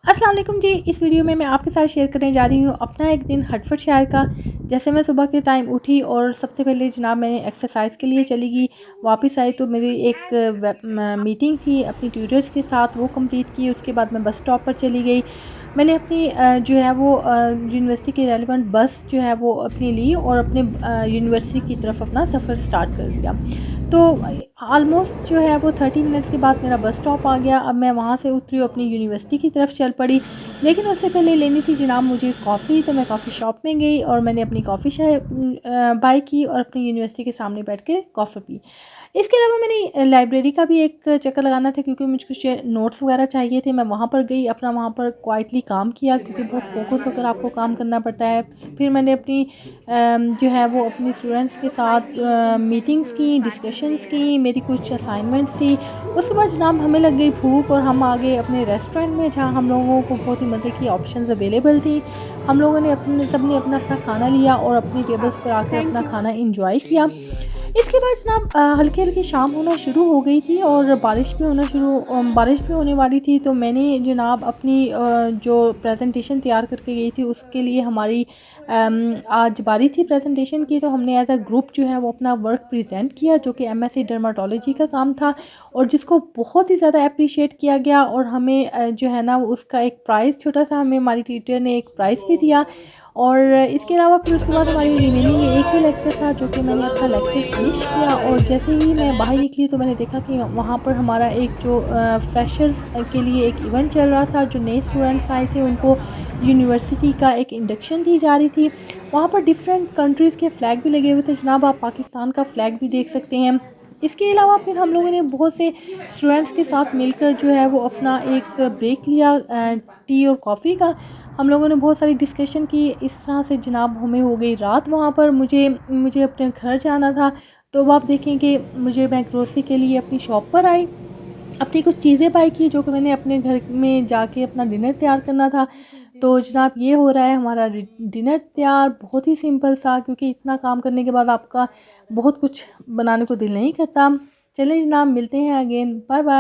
अस्सलाम वालेकुम जी। इस वीडियो में मैं आपके साथ शेयर करने जा रही हूँ अपना एक दिन हटफड़ का। जैसे मैं सुबह के टाइम उठी और सबसे पहले जनाब मैंने एक्सरसाइज के लिए चली गई। वापस आई तो मेरी एक मीटिंग थी अपनी ट्यूटर्स के साथ, वो कंप्लीट की। उसके बाद मैं बस स्टॉप पर चली गई। मैंने अपनी जो है वो यूनिवर्सिटी की रेलिवेंट बस जो है वो अपनी ली और अपने यूनिवर्सिटी की तरफ अपना सफ़र स्टार्ट कर दिया। तो ऑलमोस्ट जो है वो 30 मिनट्स के बाद मेरा बस स्टॉप आ गया। अब मैं वहाँ से उतरी और अपनी यूनिवर्सिटी की तरफ चल पड़ी। लेकिन उससे पहले लेनी थी जनाब मुझे कॉफ़ी, तो मैं कॉफ़ी शॉप में गई और मैंने अपनी कॉफ़ी बाय की और अपनी यूनिवर्सिटी के सामने बैठ के कॉफ़ी पी। इसके अलावा मैंने लाइब्रेरी का भी एक चक्कर लगाना था क्योंकि मुझे कुछ नोट्स वगैरह चाहिए थे। मैं वहाँ पर गई, अपना वहाँ पर क्वाइटली काम किया क्योंकि बहुत फोकस होकर आपको काम करना पड़ता है। फिर मैंने अपनी जो है वो अपनी स्टूडेंट्स के साथ मीटिंग्स की, डिस्कशंस की, मेरी कुछ असाइनमेंट्स थी। उसके बाद जनाब हमें लग गई भूख और हम आ गए अपने रेस्टोरेंट में जहाँ हम लोगों को बहुत ही मज़े की ऑप्शंस अवेलेबल थी। हम लोगों ने अपने सब ने अपना-अपना खाना लिया और अपनी टेबल्स पर आकर अपना खाना एन्जॉय किया। इसके बाद जनाब हल्की-हल्की शाम होना शुरू हो गई थी और बारिश भी होने वाली थी। तो मैंने जनाब अपनी जो प्रेज़ेंटेशन तैयार करके गई थी उसके लिए हमारी आज बारी थी प्रेज़ेंटेशन की। तो हमने एज़ अ ग्रुप जो है वो अपना वर्क प्रेज़ेंट किया जो कि एमएससी डर्मेटोलॉजी का काम था और जिसको बहुत ही ज़्यादा एप्रिशिएट किया गया। और हमें जो है ना उसका एक प्राइज़ छोटा-सा हमें हमारी टीचर ने एक प्राइज़ भी दिया। और इसके अलावा फिर उसके बाद हमारी रिमेनिंग एक ही लेक्चर था जो कि मैंने अपना लेक्चर फिनिश किया। और जैसे ही मैं बाहर निकली तो मैंने देखा कि वहाँ पर हमारा एक जो फ्रेशर्स के लिए एक इवेंट चल रहा था। जो नए स्टूडेंट्स आए थे उनको यूनिवर्सिटी का एक इंडक्शन दी जा रही थी। वहाँ पर डिफरेंट कंट्रीज़ के फ्लैग भी लगे हुए थे जनाब, आप पाकिस्तान का फ्लैग भी देख सकते हैं। इसके अलावा फिर हम लोगों ने बहुत से स्टूडेंट्स के साथ मिलकर जो है वो अपना एक ब्रेक लिया टी और कॉफ़ी का। हम लोगों ने बहुत सारी डिस्कशन की। इस तरह से जनाब हमें हो गई रात वहाँ पर। मुझे मुझे अपने घर जाना था। तो अब आप देखें कि मैं ग्रोसरी के लिए अपनी शॉप पर आई, अपनी कुछ चीज़ें बाय की जो कि मैंने अपने घर में जाके अपना डिनर तैयार करना था। तो जनाब ये हो रहा है हमारा डिनर तैयार, बहुत ही सिंपल सा, क्योंकि इतना काम करने के बाद आपका बहुत कुछ बनाने को दिल नहीं करता। चलें जनाब, मिलते हैं अगेन, बाय बाय।